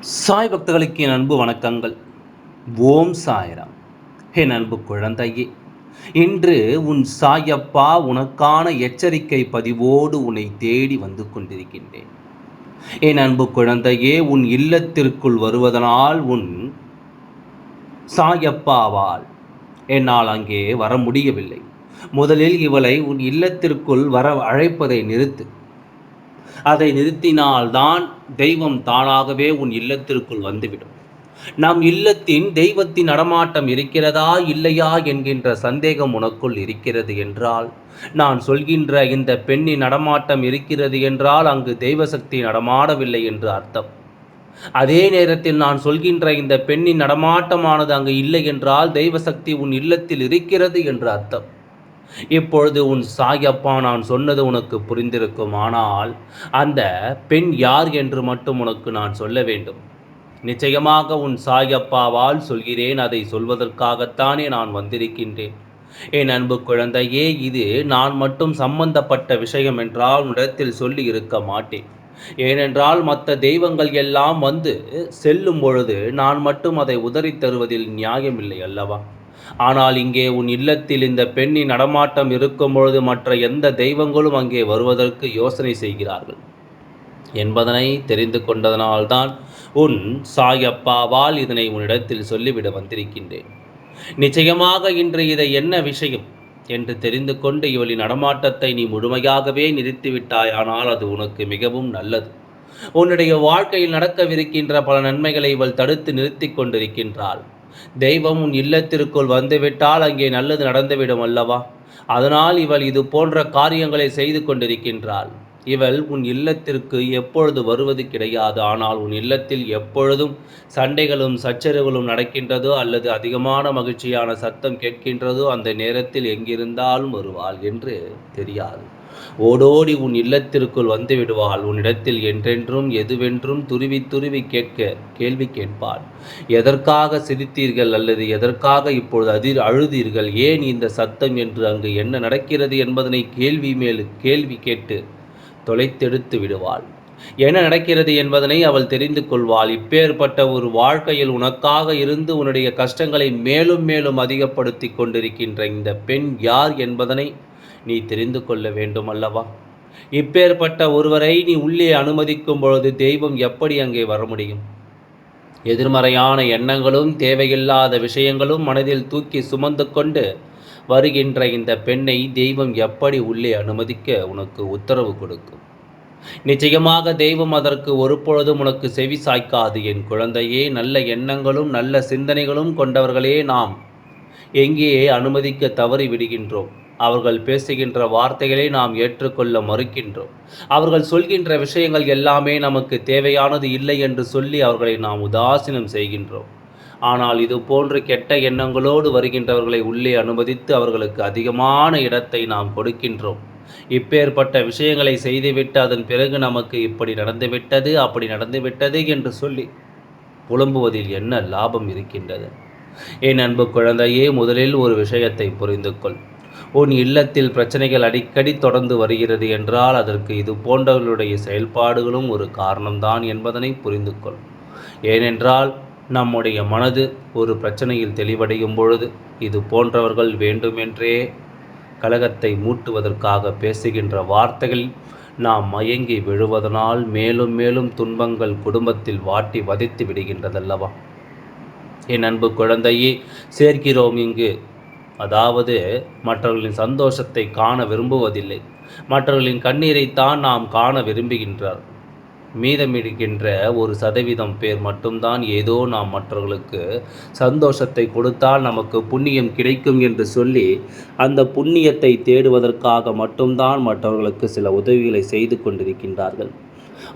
சாய் பக்தர்களுக்கு என் அன்பு வணக்கங்கள். ஓம் சாய்ராம். என் அன்பு குழந்தையே, இன்று உன் சாயப்பா உனக்கான எச்சரிக்கை பதிவோடு உன்னை தேடி வந்து கொண்டிருக்கின்றேன். என் அன்பு குழந்தையே, உன் இல்லத்திற்குள் வருவதனால் உன் சாயப்பாவால் என்னால் அங்கே வர முடியவில்லை. முதலில் இவளை உன் இல்லத்திற்குள் வர அழைப்பதை நிறுத்து. அதை நிறுத்தினால்தான் தெய்வம் தானாகவே உன் இல்லத்திற்குள் வந்துவிடும். நம் இல்லத்தின் தெய்வத்தின் நடமாட்டம் இருக்கிறதா இல்லையா என்கின்ற சந்தேகம் உனக்குள் இருக்கிறது என்றால், நான் சொல்கின்ற இந்த பெண்ணின் நடமாட்டம் இருக்கிறது என்றால் அங்கு தெய்வசக்தி நடமாடவில்லை என்று அர்த்தம். அதே நேரத்தில் நான் சொல்கின்ற இந்த பெண்ணின் நடமாட்டமானது அங்கு இல்லை என்றால் தெய்வசக்தி உன் இல்லத்தில் இருக்கிறது என்று அர்த்தம். இப்பொழுது உன் சாயப்பா நான் சொன்னது உனக்கு புரிந்திருக்கும். ஆனால் அந்த பெண் யார் என்று மட்டும் உனக்கு நான் சொல்ல வேண்டும். நிச்சயமாக உன் சாயப்பாவால் சொல்கிறேன். அதை சொல்வதற்காகத்தானே நான் வந்திருக்கின்றேன். என் அன்பு குழந்தையே, இது நான் மட்டும் சம்பந்தப்பட்ட விஷயம் என்றால் உன்னிடத்தில் சொல்லி இருக்க மாட்டேன். ஏனென்றால் மற்ற தெய்வங்கள் எல்லாம் வந்து செல்லும் பொழுது நான் மட்டும் அதை உதறி தருவதில் நியாயமில்லை அல்லவா? ஆனால் இங்கே உன் இல்லத்தில் இந்த பெண்ணின் நடமாட்டம் இருக்கும் பொழுது மற்ற எந்த தெய்வங்களும் அங்கே வருவதற்கு யோசனை செய்கிறார்கள் என்பதனை தெரிந்து கொண்டதனால்தான் உன் சாயப்பாவால் இதனை உன்னிடத்தில் சொல்லிவிட வந்திருக்கின்றேன். நிச்சயமாக இன்று இதை என்ன விஷயம் என்று தெரிந்து கொண்டு இவளின் நடமாட்டத்தை நீ முழுமையாகவே நிறுத்திவிட்டாய். ஆனால் அது உனக்கு மிகவும் நல்லது. உன்னுடைய வாழ்க்கையில் நடக்கவிருக்கின்ற பல நன்மைகளை இவள் தடுத்து நிறுத்தி கொண்டிருக்கின்றாள். தெய்வம் உன் இல்லத்திற்குள் வந்துவிட்டால் அங்கே நல்லது நடந்துவிடும் அல்லவா? அதனால் இவள் இது போன்ற காரியங்களை செய்து கொண்டிருக்கின்றாள். இவள் உன் இல்லத்திற்கு எப்பொழுது வருவது கிடையாது. ஆனால் உன் இல்லத்தில் எப்பொழுதும் சண்டைகளும் சச்சரவுகளும் நடக்கின்றதோ அல்லது அதிகமான மகிழ்ச்சியான சத்தம் கேட்கின்றதோ அந்த நேரத்தில் எங்கிருந்தாலும் வருவாள் என்று தெரியாது. ஓடோடி உன் இல்லத்திற்குள் வந்து விடுவாள். உன்னிடத்தில் என்றென்றும் எதுவென்றும் துருவி துருவி கேள்வி கேட்பாள். எதற்காக சிரித்தீர்கள் அல்லது எதற்காக இப்பொழுது அழுதீர்கள், ஏன் இந்த சத்தம் என்று, அங்கு என்ன நடக்கிறது என்பதனை கேள்வி மேல் கேள்வி கேட்டு தொலைத்தெடுத்து விடுவாள். என்ன நடக்கிறது என்பதனை அவள் தெரிந்து கொள்வாள். இப்பேற்பட்ட ஒரு வாழ்க்கையில் உனக்காக இருந்து உன்னுடைய கஷ்டங்களை மேலும் மேலும் அதிகப்படுத்தி கொண்டிருக்கின்ற இந்த பெண் யார் என்பதனை நீ தெரிந்து கொள்ள வேண்டும் அல்லவா? இப்பேற்பட்ட ஒருவரை நீ உள்ளே அனுமதிக்கும் பொழுது தெய்வம் எப்படி அங்கே வர முடியும்? எதிர்மறையான எண்ணங்களும் தேவையில்லாத விஷயங்களும் மனதில் தூக்கி சுமந்து கொண்டு வருகின்ற இந்த பெண்ணை தெய்வம் எப்படி உள்ளே அனுமதிக்க உனக்கு உத்தரவு கொடுக்கும்? நிச்சயமாக தெய்வம் அதற்கு ஒருபொழுதும் உனக்கு செவி சாய்க்காது. என் குழந்தையே, நல்ல எண்ணங்களும் நல்ல சிந்தனைகளும் கொண்டவர்களே நாம் எங்கேயே அனுமதிக்க தவறி விடுகின்றோம். அவர்கள் பேசுகின்ற வார்த்தைகளை நாம் ஏற்றுக்கொள்ள மறுக்கின்றோம். அவர்கள் சொல்கின்ற விஷயங்கள் எல்லாமே நமக்கு தேவையானது இல்லை என்று சொல்லி அவர்களை நாம் உதாசீனம் செய்கின்றோம். ஆனால் இது போன்று கெட்ட எண்ணங்களோடு வருகின்றவர்களை உள்ளே அனுமதித்து அவர்களுக்கு அதிகமான இடத்தை நாம் கொடுக்கின்றோம். இப்பேற்பட்ட விஷயங்களை செய்துவிட்டு அதன் பிறகு நமக்கு இப்படி நடந்துவிட்டது அப்படி நடந்துவிட்டது என்று சொல்லி புலம்புவதில் என்ன லாபம் இருக்கின்றது? என் அன்பு குழந்தையே, முதலில் ஒரு விஷயத்தை புரிந்து கொள். உன் இல்லத்தில் பிரச்சனைகள் அடிக்கடி தொடர்ந்து வருகிறது என்றால் அதற்கு இது போன்றவர்களுடைய செயல்பாடுகளும் ஒரு காரணம்தான் என்பதனை புரிந்து கொள். ஏனென்றால் நம்முடைய மனது ஒரு பிரச்சனையில் தெளிவடையும் பொழுது இது போன்றவர்கள் வேண்டுமென்றே கலகத்தை மூட்டுவதற்காக பேசுகின்ற வார்த்தைகள் நாம் மயங்கி விழுவதனால் மேலும் மேலும் துன்பங்கள் குடும்பத்தில் வாட்டி வதைத்து விடுகின்றதல்லவா? என் அன்பு குழந்தையே, சேர்க்கிறோம் இங்கு. அதாவது மற்றவர்களின் சந்தோஷத்தை காண விரும்புவதில்லை, மற்றவர்களின் கண்ணீரைத்தான் நாம் காண விரும்புகின்றார். மீதமிடுகின்ற 1% பேர் மட்டும்தான் ஏதோ நாம் மற்றவர்களுக்கு சந்தோஷத்தை கொடுத்தால் நமக்கு புண்ணியம் கிடைக்கும் என்று சொல்லி அந்த புண்ணியத்தை தேடுவதற்காக மட்டும்தான் மற்றவர்களுக்கு சில உதவிகளை செய்து கொண்டிருக்கின்றார்கள்.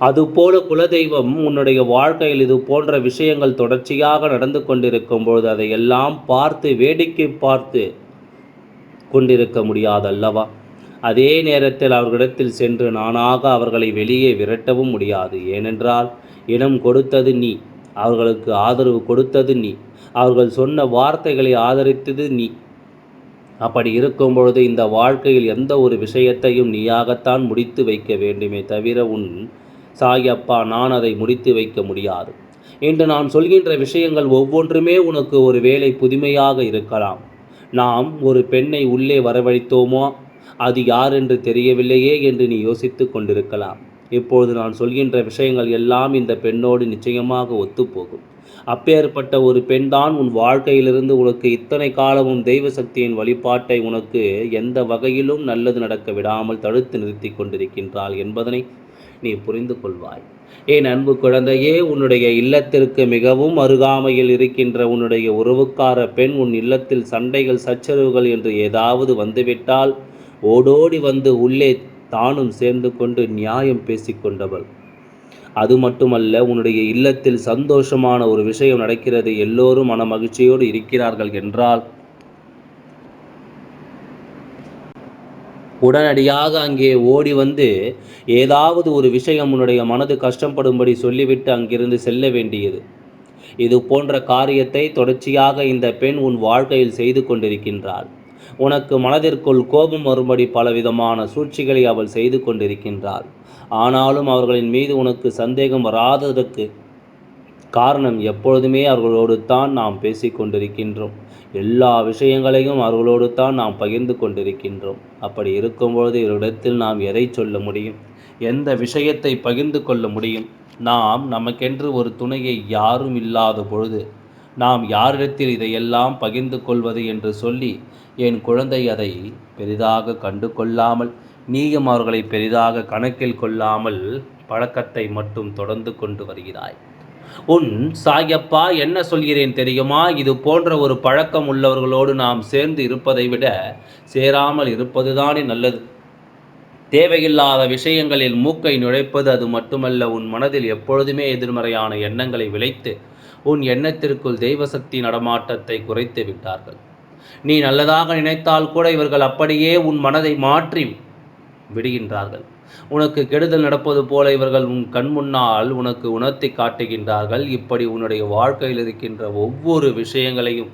அதுபோல குலதெய்வம் உன்னுடைய வாழ்க்கையில் இது போன்ற விஷயங்கள் தொடர்ச்சியாக நடந்து கொண்டிருக்கும் பொழுது அதையெல்லாம் பார்த்து வேடிக்கை பார்த்து கொண்டிருக்க முடியாதல்லவா? அதே நேரத்தில் அவர்களிடத்தில் சென்று நானாக அவர்களை வெளியே விரட்டவும் முடியாது. ஏனென்றால் இடம் கொடுத்தது நீ, அவர்களுக்கு ஆதரவு கொடுத்தது நீ, அவர்கள் சொன்ன வார்த்தைகளை ஆதரித்தது நீ. அப்படி இருக்கும் பொழுது இந்த வாழ்க்கையில் எந்த ஒரு விஷயத்தையும் நீயாகத்தான் முடித்து வைக்க வேண்டுமே தவிர உன் சாயப்பா, நான் அதை முடித்து வைக்க முடியாது. இன்று நான் சொல்கின்ற விஷயங்கள் ஒவ்வொன்றுமே உனக்கு ஒரு வேளை புதுமையாக இருக்கலாம். நாம் ஒரு பெண்ணை உள்ளே வரவழைத்தோமோ, அது யார் என்று தெரியவில்லையே என்று நீ யோசித்து கொண்டிருக்கலாம். இப்பொழுது நான் சொல்கின்ற விஷயங்கள் எல்லாம் இந்த பெண்ணோடு நிச்சயமாக ஒத்துப்போகும். அப்பேற்பட்ட ஒரு பெண்தான் உன் வாழ்க்கையிலிருந்து உனக்கு இத்தனை காலமும் தெய்வ சக்தியின் வழிபாட்டை உனக்கு எந்த வகையிலும் நல்லது நடக்க விடாமல் தடுத்து நிறுத்தி கொண்டிருக்கின்றாள் என்பதனை நீ புரிந்து கொள்வாய். என் அன்பு குழந்தையே, உன்னுடைய இல்லத்திற்கு மிகவும் அருகாமையில் இருக்கின்ற உன்னுடைய உறவுக்கார பெண் உன் இல்லத்தில் சண்டைகள் சச்சரவுகள் என்று ஏதாவது வந்துவிட்டால் ஓடோடி வந்து உள்ளே தானும் சேர்ந்து கொண்டு நியாயம் பேசிக்கொண்டவள். அது மட்டுமல்ல, உன்னுடைய இல்லத்தில் சந்தோஷமான ஒரு விஷயம் நடக்கிறது, எல்லோரும் மன மகிழ்ச்சியோடு இருக்கிறார்கள் என்றால் உடனடியாக அங்கே ஓடி வந்து ஏதாவது ஒரு விஷயம் உன்னுடைய மனது கஷ்டப்படும்படி சொல்லிவிட்டு அங்கிருந்து செல்ல வேண்டியது. இது போன்ற காரியத்தை தொடர்ச்சியாக இந்த பெண் உன் வாழ்க்கையில் செய்து கொண்டிருக்கின்றாள். உனக்கு மனதிற்குள் கோபம் வரும்படி பலவிதமான சூழ்ச்சிகளை அவள் செய்து கொண்டிருக்கின்றாள். ஆனாலும் அவர்களின் மீது உனக்கு சந்தேகம் வராததற்கு காரணம் எப்பொழுதுமே அவர்களோடு தான் நாம் பேசிக்கொண்டிருக்கின்றோம். எல்லா விஷயங்களையும் அவர்களோடு தான் நாம் பகிர்ந்து கொண்டிருக்கின்றோம். அப்படி இருக்கும்பொழுது இவரிடத்தில் நாம் எதை சொல்ல முடியும்? எந்த விஷயத்தை பகிர்ந்து கொள்ள முடியும்? நாம் நமக்கென்று ஒரு துணையை யாரும் இல்லாத பொழுது நாம் யாரிடத்தில் இதையெல்லாம் பகிர்ந்து கொள்வது என்று சொல்லி என் குழந்தை அதை பெரிதாக கண்டு கொள்ளாமல், நீயும் அவர்களை பெரிதாக கணக்கில் கொள்ளாமல் பழக்கத்தை மட்டும் தொடர்ந்து கொண்டு வருகிறாய். உன் சாயப்பா என்ன சொல்கிறேன் தெரியுமா? இது போன்ற ஒரு பழக்கம் உள்ளவர்களோடு நாம் சேர்ந்து இருப்பதை விட சேராமல் இருப்பதுதானே நல்லது. தேவையில்லாத விஷயங்களில் மூக்கை நுழைப்பது அது மட்டுமல்ல, உன் மனதில் எப்பொழுதுமே எதிர்மறையான எண்ணங்களை விளைத்து உன் எண்ணத்திற்குள் தெய்வசக்தி நடமாட்டத்தை குறைத்து விட்டார்கள். நீ நல்லதாக நினைத்தால் கூட இவர்கள் அப்படியே உன் மனதை மாற்றி விடுகின்றார்கள். உனக்கு கெடுதல் நடப்பது போல இவர்கள் உன் கண் முன்னால் உனக்கு உணர்த்தி காட்டுகின்றார்கள். இப்படி உன்னுடைய வாழ்க்கையில் இருக்கின்ற ஒவ்வொரு விஷயங்களையும்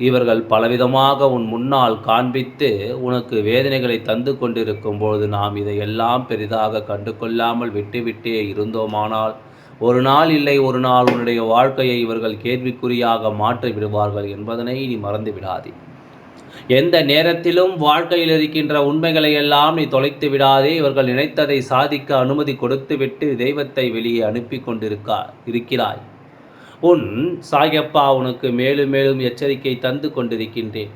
இவர்கள் பலவிதமாக உன் முன்னால் காண்பித்து உனக்கு வேதனைகளை தந்து கொண்டிருக்கும் பொழுது நாம் இதையெல்லாம் பெரிதாக கண்டு கொள்ளாமல் விட்டுவிட்டே இருந்தோமானால் ஒரு நாள் இல்லை ஒரு நாள் உன்னுடைய வாழ்க்கையை இவர்கள் கேள்விக்குறியாக மாற்றி விடுவார்கள் என்பதனை நீ மறந்து விடாதே. எந்த நேரத்திலும் வாழ்க்கையில் இருக்கின்ற உண்மைகளை எல்லாம் நீ தொலைத்து விடாதே. இவர்கள் நினைத்ததை சாதிக்க அனுமதி கொடுத்துவிட்டு தெய்வத்தை வெளியே அனுப்பி இருக்கிறாய். உன் சாயப்பா உனக்கு மேலும் மேலும் எச்சரிக்கை தந்து கொண்டிருக்கின்றேன்.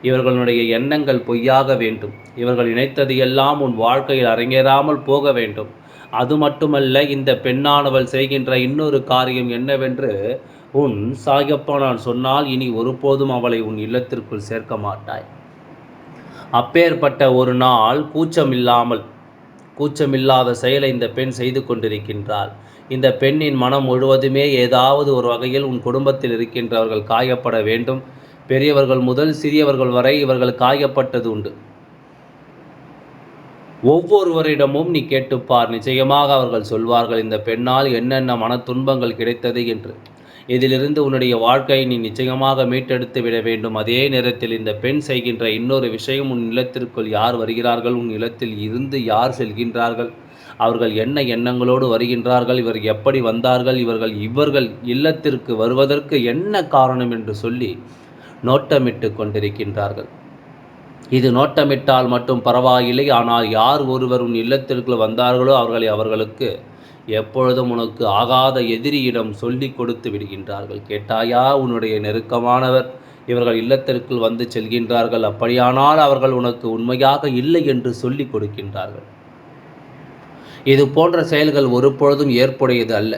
இவர்களுடைய எண்ணங்கள் பொய்யாக வேண்டும். இவர்கள் நினைத்தது எல்லாம் உன் வாழ்க்கையில் அரங்கேறாமல் போக வேண்டும். அது மட்டுமல்ல, இந்த பெண்ணானவள் செய்கின்ற இன்னொரு காரியம் என்னவென்று உன் சாயப்பா நான் சொன்னால் இனி ஒருபோதும் அவளை உன் இல்லத்திற்குள் சேர்க்க மாட்டாய். அப்பேற்பட்ட ஒரு நாள் கூச்சமில்லாத செயலை இந்த பெண் செய்து கொண்டிருக்கின்றாள். இந்த பெண்ணின் மனம் முழுவதுமே ஏதாவது ஒரு வகையில் உன் குடும்பத்தில் இருக்கின்றவர்கள் காயப்பட வேண்டும். பெரியவர்கள் முதல் சிறியவர்கள் வரை இவர்கள் காயப்பட்டது உண்டு. ஒவ்வொருவரிடமும் நீ கேட்டுப்பார், நிச்சயமாக அவர்கள் சொல்வார்கள் இந்த பெண்ணால் என்னென்ன மன துன்பங்கள் கிடைத்தது என்று. இதிலிருந்து உன்னுடைய வாழ்க்கையை நீ நிச்சயமாக மீட்டெடுத்து விட வேண்டும். அதே நேரத்தில் இந்த பெண் செய்கின்ற இன்னொரு விஷயம், உன் இல்லத்திற்குள் யார் வருகிறார்கள், உன் இல்லத்தில் இருந்து யார் செல்கின்றார்கள், அவர்கள் என்ன எண்ணங்களோடு வருகின்றார்கள், இவர் எப்படி வந்தார்கள், இவர்கள் இல்லத்திற்கு வருவதற்கு என்ன காரணம் என்று சொல்லி நோட்டமிட்டு கொண்டிருக்கின்றார்கள். இது நோட்டமிட்டால் மட்டும் பரவாயில்லை. ஆனால் யார் ஒருவர் உன் இல்லத்திற்குள் வந்தார்களோ அவர்களுக்கு எப்பொழுதும் உனக்கு ஆகாத எதிரியிடம் சொல்லி கொடுத்து விடுகின்றார்கள். கேட்டாயா? உன்னுடைய நெருக்கமானவர் இவர்கள் இல்லத்திற்குள் வந்து செல்கின்றார்கள், அப்படியானால் அவர்கள் உனக்கு உண்மையாக இல்லை என்று சொல்லி கொடுக்கின்றார்கள். இது போன்ற செயல்கள் ஒருபொழுதும் ஏற்புடையது அல்ல.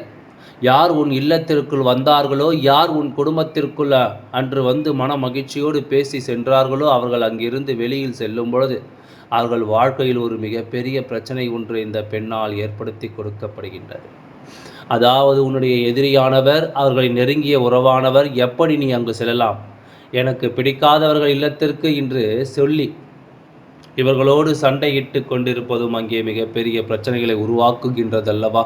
யார் உன் இல்லத்திற்குள் வந்தார்களோ, யார் உன் குடும்பத்திற்குள் அன்று வந்து மன மகிழ்ச்சியோடு பேசி சென்றார்களோ, அவர்கள் அங்கிருந்து வெளியில் செல்லும் பொழுது அவர்கள் வாழ்க்கையில் ஒரு மிகப்பெரிய பிரச்சனை ஒன்று இந்த பெண்ணால் ஏற்படுத்தி கொடுக்கப்படுகின்றது. அதாவது உன்னுடைய எதிரியானவர், அவர்களின் நெருங்கிய உறவானவர், எப்படி நீ அங்கு செல்லலாம், எனக்கு பிடிக்காதவர்கள் இல்லத்திற்கு இன்று சொல்லி இவர்களோடு சண்டையிட்டு கொண்டிருப்பதும் அங்கே மிகப்பெரிய பிரச்சனைகளை உருவாக்குகின்றதல்லவா?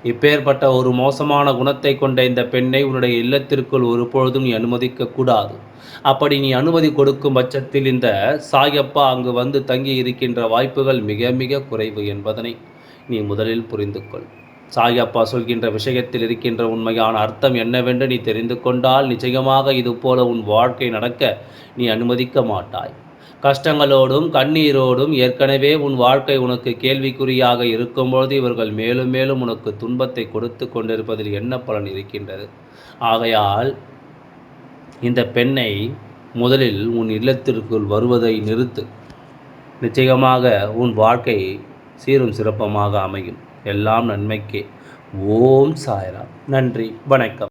இப்பேற்பட்ட ஒரு மோசமான குணத்தை கொண்ட இந்த பெண்ணை உன்னுடைய இல்லத்திற்குள் ஒருபொழுதும் நீ அனுமதிக்க கூடாது. அப்படி நீ அனுமதி கொடுக்கும் பட்சத்தில் இந்த சாயப்பா அங்கு வந்து தங்கி இருக்கின்ற வாய்ப்புகள் மிக மிக குறைவு என்பதனை நீ முதலில் புரிந்து கொள். சாயப்பா சொல்கின்ற விஷயத்தில் இருக்கின்ற உண்மையான அர்த்தம் என்னவென்று நீ தெரிந்து கொண்டால் நிச்சயமாக இதுபோல உன் வாழ்க்கை நடக்க நீ அனுமதிக்க மாட்டாய். கஷ்டங்களோடும் கண்ணீரோடும் ஏற்கனவே உன் வாழ்க்கை உனக்கு கேள்விக்குறியாக இருக்கும்பொழுது இவர்கள் மேலும் மேலும் உனக்கு துன்பத்தை கொடுத்து கொண்டிருப்பதில் என்ன பலன் இருக்கின்றது? ஆகையால் இந்த பெண்ணை முதலில் உன் இல்லத்திற்குள் வருவதை நிறுத்து. நிச்சயமாக உன் வாழ்க்கை சீரும் சிறப்பமாக அமையும். எல்லாம் நன்மைக்கே. ஓம் சாய்ராம். நன்றி, வணக்கம்.